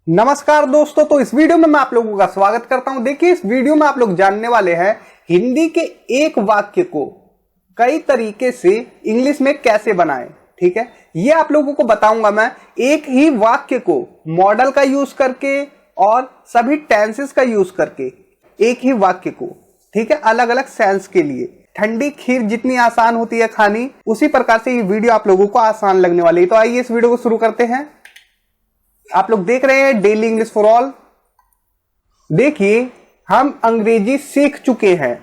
नमस्कार दोस्तों, तो इस वीडियो में मैं आप लोगों का स्वागत करता हूं। देखिए, इस वीडियो में आप लोग जानने वाले हैं हिंदी के एक वाक्य को कई तरीके से इंग्लिश में कैसे बनाएं। ठीक है, ये आप लोगों को बताऊंगा मैं एक ही वाक्य को मॉडल का यूज करके और सभी टेंसेस का यूज करके एक ही वाक्य को, ठीक है, अलग अलग सेंस के लिए। ठंडी खीर जितनी आसान होती है खानी, उसी प्रकार से ये वीडियो आप लोगों को आसान लगने वाली है। तो आइए इस वीडियो को शुरू करते हैं। आप लोग देख रहे हैं डेली इंग्लिश फॉर ऑल। देखिए, हम अंग्रेजी सीख चुके हैं।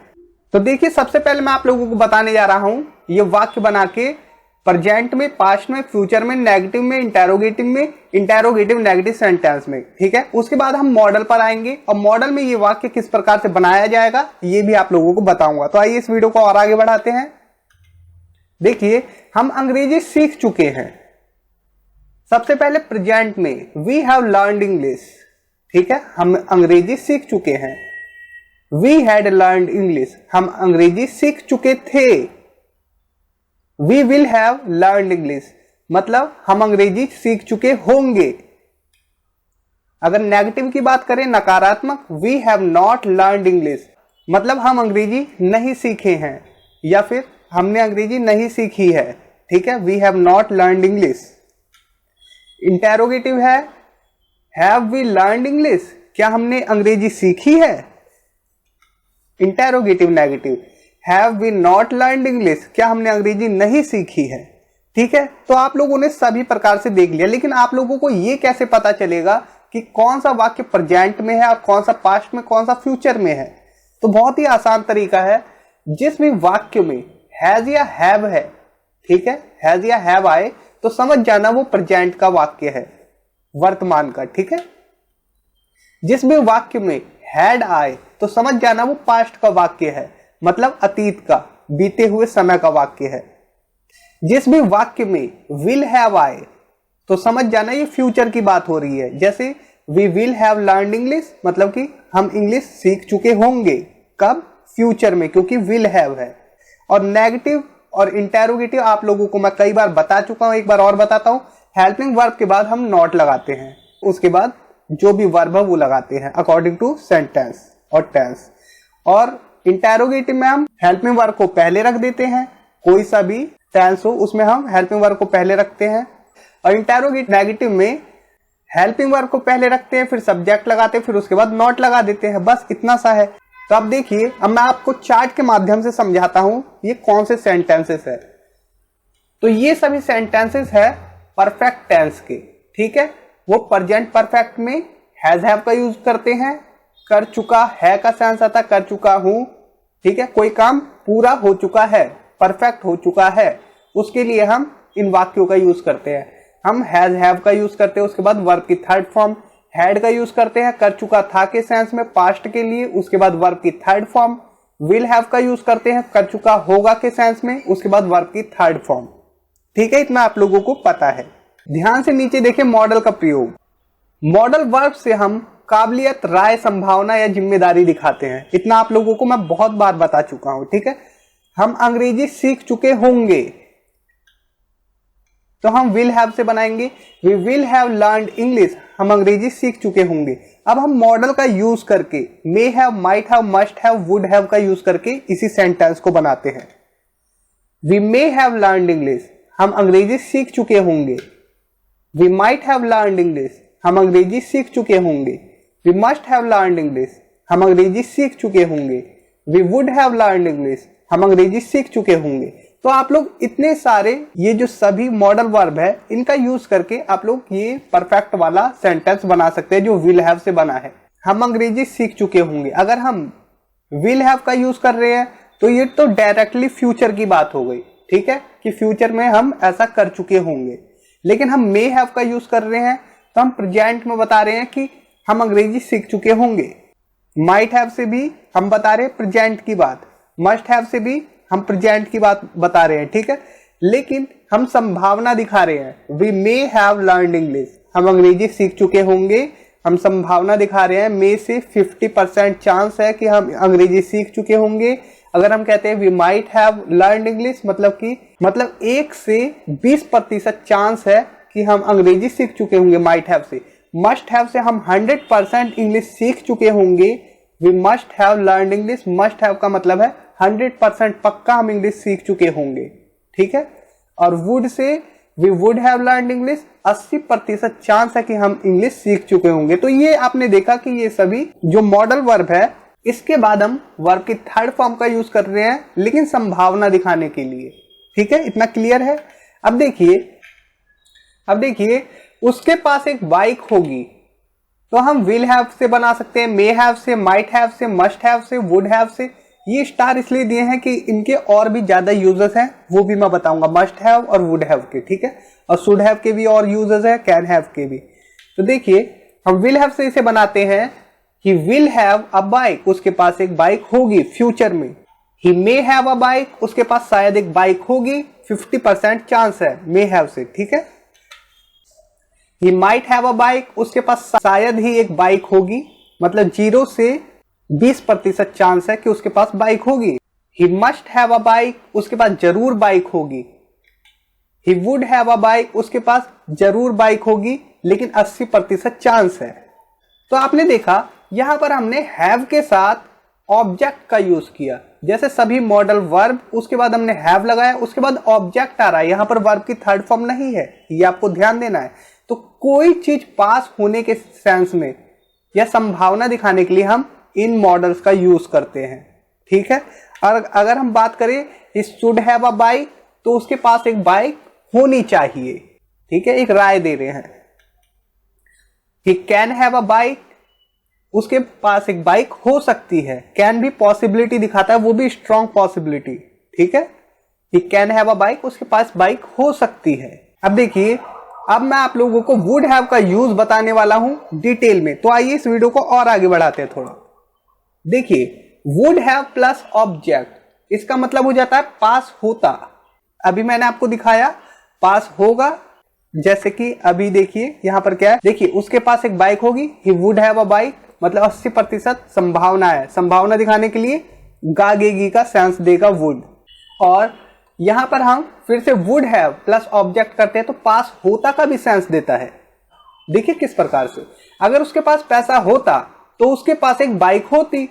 तो देखिए, सबसे पहले मैं आप लोगों को बताने जा रहा हूं ये वाक्य बना के प्रेजेंट में, पास्ट में, फ्यूचर में, नेगेटिव में, इंटेरोगेटिव नेगेटिव सेंटेंस में। ठीक है, उसके बाद हम मॉडल पर आएंगे और मॉडल में ये वाक्य किस प्रकार से बनाया जाएगा ये भी आप लोगों को बताऊंगा। तो आइए इस वीडियो को और आगे बढ़ाते हैं। देखिए, हम अंग्रेजी सीख चुके हैं। सबसे पहले प्रेजेंट में वी हैव लर्नड इंग्लिश। ठीक है, हम अंग्रेजी सीख चुके हैं। वी हैड लर्नड इंग्लिश, हम अंग्रेजी सीख चुके थे। We will have learned English, मतलब हम अंग्रेजी सीख चुके होंगे। अगर नेगेटिव की बात करें, नकारात्मक, we have not learned English, मतलब हम अंग्रेजी नहीं सीखे हैं या फिर हमने अंग्रेजी नहीं सीखी है। ठीक है, we have not learned English. Interrogative है, हैव वी लर्नड इंग्लिश, क्या हमने अंग्रेजी सीखी है। Interrogative negative, have we not learned English, क्या हमने अंग्रेजी नहीं सीखी है। ठीक है, तो आप लोगों ने सभी प्रकार से देख लिया, लेकिन आप लोगों को यह कैसे पता चलेगा कि कौन सा वाक्य प्रेजेंट में है और कौन सा पास्ट में, कौन सा फ्यूचर में है। तो बहुत ही आसान तरीका है, जिस भी वाक्य में हैज या हैव है, ठीक है, हैज या हैव आए तो समझ जाना वो प्रेजेंट का वाक्य है, वर्तमान का। ठीक है, जिस भी वाक्य में हैड आए तो समझ जाना वो पास्ट का वाक्य है, मतलब अतीत का, बीते हुए समय का वाक्य है। जिस भी वाक्य में विल हैव आए तो समझ जाना ये फ्यूचर की बात हो रही है। जैसे we will have learned English, मतलब कि हम इंग्लिश सीख चुके होंगे। कब? फ्यूचर में, क्योंकि विल हैव है। और नेगेटिव और इंटेरोगेटिव आप लोगों को मैं कई बार बता चुका हूं, एक बार और बताता हूं। हेल्पिंग वर्ब के बाद हम नॉट लगाते हैं, उसके बाद जो भी वर्ब है वो लगाते हैं अकॉर्डिंग टू सेंटेंस और टेंस। और इंटेरोगेटिव में हम हेल्पिंग वर्ब को पहले रख देते हैं, कोई सा भी टेंस हो उसमें हम हेल्पिंग वर्ब को पहले रखते हैं। और इंटेरोगेटिव नेगेटिव में हेल्पिंग वर्ब को पहले रखते हैं, फिर सब्जेक्ट लगाते हैं, फिर उसके बाद नॉट लगा देते हैं। बस इतना सा है। तो अब देखिए, अब मैं आपको चार्ट के माध्यम से समझाता हूं ये कौन से सेंटेंसेस है। तो ये सभी सेंटेंसेस है परफेक्ट टेंस के। ठीक है, वो प्रेजेंट परफेक्ट में हैज हैव का यूज करते हैं, कर चुका है का सेंस आता, कर चुका हूं। ठीक है, कोई काम पूरा हो चुका है, परफेक्ट हो चुका है, उसके लिए हम इन वाक्यों का यूज करते हैं। हम हैज हैव का यूज करते हैं, उसके बाद वर्ब की थर्ड फॉर्म हैड का यूज करते हैं, कर चुका था के सेंस में पास्ट के लिए, उसके बाद वर्ब की थर्ड फॉर्म। विल हैव का यूज करते हैं कर चुका होगा के सेंस में, उसके बाद वर्ब की थर्ड फॉर्म। ठीक है, इतना आप लोगों को पता है। ध्यान से नीचे देखिए मॉडल का प्रयोग। मॉडल वर्ब से हम काबिलियत, राय, संभावना या जिम्मेदारी दिखाते हैं। इतना आप लोगों को मैं बहुत बार बता चुका हूं। ठीक है, हम अंग्रेजी सीख चुके होंगे तो हम विल हैव से बनाएंगे, we will have learned English, हम अंग्रेजी सीख चुके होंगे। अब हम मॉडल का यूज करके may have, might have, must have, would have का यूज करके इसी सेंटेंस को बनाते हैं। We may have learned English, हम अंग्रेजी सीख चुके होंगे। We might have learned English, हम अंग्रेजी सीख चुके होंगे। We must have learned English, हम अंग्रेजी सीख चुके होंगे। We would have learned English, हम अंग्रेजी सीख चुके होंगे। तो आप लोग इतने सारे ये जो सभी मॉडल वर्ब है इनका यूज करके आप लोग ये परफेक्ट वाला सेंटेंस बना सकते हैं जो विल हैव से बना है। हम अंग्रेजी सीख चुके होंगे। अगर हम विल हैव का यूज कर रहे हैं तो ये तो डायरेक्टली फ्यूचर की बात हो गई। ठीक है, कि फ्यूचर में हम ऐसा कर चुके होंगे। लेकिन हम मे हैव का यूज कर रहे हैं तो हम प्रेजेंट में बता रहे हैं कि हम अंग्रेजी सीख चुके होंगे। माइट हैव से भी हम बता रहे हैं प्रेजेंट की बात, मस्ट हैव से भी हम प्रेजेंट की बात बता रहे हैं। ठीक है, लेकिन हम संभावना दिखा रहे हैं। We may have learned English, हम अंग्रेजी सीख चुके होंगे। हम संभावना दिखा रहे हैं, मे से 50% चांस है कि हम अंग्रेजी सीख चुके होंगे। अगर हम कहते हैं we might have learned English, मतलब 1 से 20% चांस है कि हम अंग्रेजी सीख चुके होंगे माइट हैव से। मस्ट हैव से हम 100% इंग्लिश सीख चुके होंगे। We must have learn English, must have का मतलब है 100% पक्का हम इंग्लिश सीख चुके होंगे, ठीक है। और वुड से we would have learn English, 80% chance है कि हम इंग्लिश सीख चुके होंगे। तो ये आपने देखा कि ये सभी जो मॉडल वर्ब है, इसके बाद हम वर्ब की थर्ड फॉर्म का यूज कर रहे हैं, लेकिन संभावना दिखाने के लिए, ठीक है। इतना क्लियर है। अब देखिए उसके पास एक बाइक होगी, तो हम विल हैव से बना सकते हैं, मे हैव से, माइट हैव से, मस्ट हैव से, वुड हैव से। ये स्टार इसलिए दिए हैं कि इनके और भी ज्यादा यूजेस हैं, वो भी मैं बताऊंगा, मस्ट हैव और वुड हैव के, ठीक है। और शुड हैव के भी और यूजेस है, कैन हैव के भी। तो देखिए हम विल हैव से इसे बनाते हैं, he will have a bike, उसके पास एक बाइक होगी फ्यूचर में। ही मे हैव अ बाइक, उसके पास शायद एक बाइक होगी, 50% चांस है मे हैव से, ठीक है। He might have a bike, उसके पास शायद ही एक बाइक होगी, मतलब 0 से 20% चांस है कि उसके पास बाइक होगी। He must have a bike, उसके पास जरूर बाइक होगी। He would have a bike, उसके पास जरूर बाइक होगी, लेकिन 80% चांस है। तो आपने देखा यहां पर हमने हैव के साथ ऑब्जेक्ट का यूज किया, जैसे सभी मॉडल वर्ब, उसके बाद हमने हैव लगाया, उसके बाद ऑब्जेक्ट आ रहा है। यहां पर वर्ब की थर्ड फॉर्म नहीं है, ये आपको ध्यान देना है। तो कोई चीज पास होने के सेंस में या संभावना दिखाने के लिए हम इन मॉडल्स का यूज करते हैं, ठीक है। और अगर हम बात करें he should have a bike, तो उसके पास एक बाइक होनी चाहिए, ठीक है, एक राय दे रहे हैं। He can have a bike, उसके पास एक बाइक हो सकती है, कैन भी पॉसिबिलिटी दिखाता है, वो भी स्ट्रॉन्ग पॉसिबिलिटी, ठीक है। He can have a bike, उसके पास बाइक हो सकती है। अब देखिए, अब मैं आप लोगों को वुड हैव का यूज बताने वाला हूं डिटेल में। तो आइए इस वीडियो को और आगे बढ़ाते हैं थोड़ा। देखिए वुड हैव प्लस ऑब्जेक्ट, इसका मतलब हो जाता है पास होता। अभी मैंने आपको दिखाया पास होगा, जैसे कि अभी देखिए यहां पर क्या है, देखिए उसके पास एक बाइक होगी, he would have a bike, मतलब 80% संभावना है। संभावना दिखाने के लिए गागेगी का सेंस देगा वुड। और यहां पर हम फिर से वुड हैव प्लस ऑब्जेक्ट करते हैं, तो पास होता का भी सेंस देता है। देखिए किस प्रकार से, अगर उसके पास पैसा होता तो उसके पास एक बाइक होती।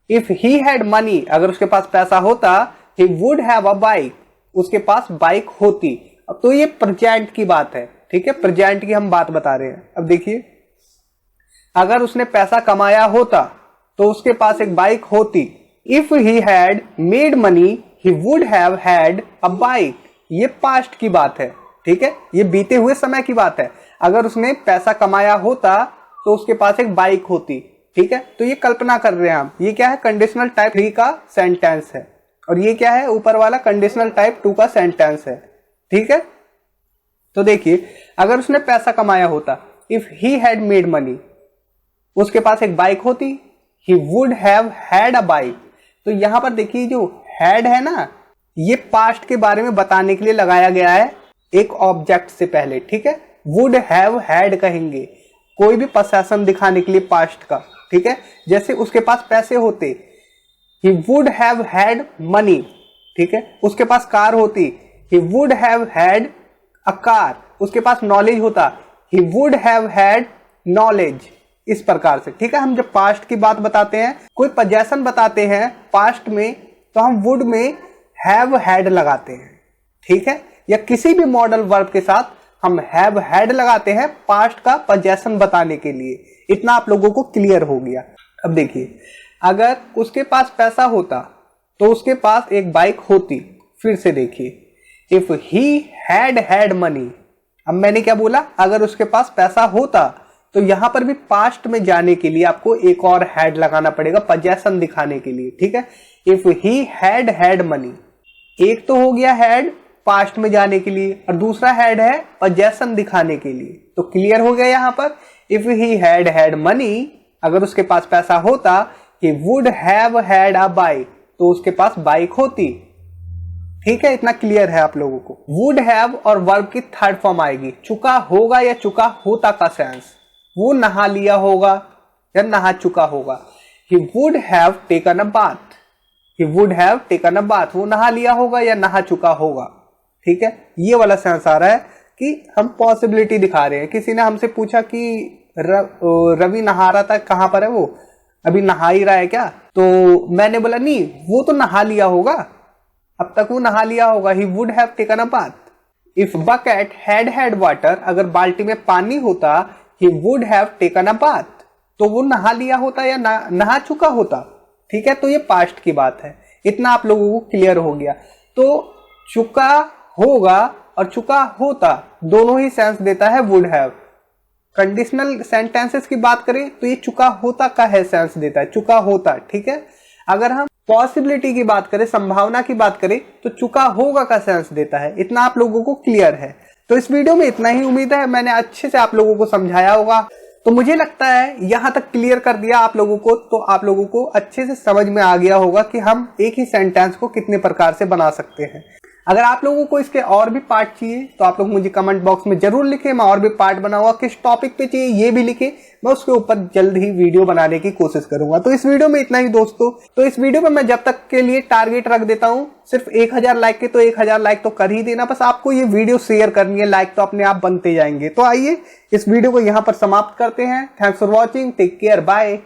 इफ ही हैड मनी, अगर उसके पास पैसा होता, he would have a bike, उसके पास बाइक होती। अब तो ये प्रेजेंट की बात है, ठीक है, प्रेजेंट की हम बात बता रहे हैं। अब देखिए अगर उसने पैसा कमाया होता तो उसके पास एक बाइक होती। If he had made money, he would have had a bike, ये पास्ट की बात है, ठीक है, ये बीते हुए समय की बात है। अगर उसने पैसा कमाया होता तो उसके पास एक बाइक होती, ठीक है। तो ये कल्पना कर रहे हैं हम, ये क्या है, कंडीशनल टाइप 3 का सेंटेंस है, और ये क्या है, ऊपर वाला कंडीशनल टाइप 2 का सेंटेंस है, ठीक है। तो देखिए अगर उसने पैसा कमाया होता, if he had made money, उसके पास एक बाइक होती, he would have had a bike. तो यहां पर देखिए जो हैड है ना, ये पास्ट के बारे में बताने के लिए लगाया गया है एक ऑब्जेक्ट से पहले, ठीक है। वुड हैव हैड कहेंगे कोई भी पोसेशन दिखाने के लिए पास्ट का, ठीक है। जैसे उसके पास पैसे होते, he would have had money, ठीक है, उसके पास कार होती, he would have had a car, उसके पास नॉलेज होता, he would have had knowledge. इस प्रकार से, ठीक है। हम जब पास्ट की बात बताते हैं, कोई पोजेशन बताते हैं पास्ट में, तो हम वुड में हैव हैड लगाते हैं, ठीक है, या किसी भी मॉडल वर्ब के साथ हम हैव हैड लगाते हैं पास्ट का पोजेशन बताने के लिए। इतना आप लोगों को क्लियर हो गया। अब देखिए अगर उसके पास पैसा होता तो उसके पास एक बाइक होती। फिर से देखिए if he had had money, अब मैंने क्या बोला, अगर उसके पास पैसा होता, तो यहां पर भी पास्ट में जाने के लिए आपको एक और हैड लगाना पड़ेगा पोजेशन दिखाने के लिए, ठीक है। If he had had money, एक तो हो गया हैड पास्ट में जाने के लिए, और दूसरा हैड है पोजेशन दिखाने के लिए। तो क्लियर हो गया यहां पर, if he had had money, अगर उसके पास पैसा होता, he would have had a bike, तो उसके पास बाइक होती, ठीक है। इतना क्लियर है आप लोगों को। वुड हैव और वर्ब की थर्ड फॉर्म आएगी, चुका होगा या चुका होता का सेंस। वो नहा लिया होगा या नहा चुका होगा। He would have taken a bath, he would have taken a bath, वो नहा लिया होगा या नहा चुका होगा, ठीक है। ये वाला सेंस आ रहा है कि हम पॉसिबिलिटी दिखा रहे हैं। किसी ने हमसे पूछा कि रवि नहा रहा था, कहाँ पर है वो, अभी नहा ही रहा है क्या? तो मैंने बोला नहीं, वो तो नहा लिया होगा, अब तक वो नहा लिया होगा, he would have taken a bath. If bucket had water, अगर बाल्टी में पानी होता, he would have taken a bath, तो वो नहा लिया होता या नहा चुका होता। ठीक है, तो ये पास्ट की बात है। इतना आप लोगों को क्लियर हो गया। तो चुका होगा और चुका होता दोनों ही सेंस देता है वुड हैव। कंडीशनल सेंटेंसेस की बात करें तो ये चुका होता का है सेंस देता है, चुका होता। ठीक है, अगर हम पॉसिबिलिटी की बात करें, संभावना की बात करें, तो चुका होगा का सेंस देता है। इतना आप लोगों को क्लियर है। तो इस वीडियो में इतना ही। उम्मीद है मैंने अच्छे से आप लोगों को समझाया होगा। तो मुझे लगता है यहां तक क्लियर कर दिया आप लोगों को, तो आप लोगों को अच्छे से समझ में आ गया होगा कि हम एक ही सेंटेंस को कितने प्रकार से बना सकते हैं। अगर आप लोगों को इसके और भी पार्ट चाहिए तो आप लोग मुझे कमेंट बॉक्स में जरूर लिखें, मैं और भी पार्ट बनाऊंगा। किस टॉपिक पे चाहिए ये भी लिखें, मैं उसके ऊपर जल्द ही वीडियो बनाने की कोशिश करूंगा। तो इस वीडियो में इतना ही दोस्तों। तो इस वीडियो में मैं जब तक के लिए टारगेट रख देता हूं सिर्फ 1000 लाइक के, तो 1000 लाइक तो कर ही देना। बस आपको ये वीडियो शेयर करनी है, लाइक तो अपने आप बनते जाएंगे। तो आइए इस वीडियो को यहां पर समाप्त करते हैं। Thanks for watching, take care, bye.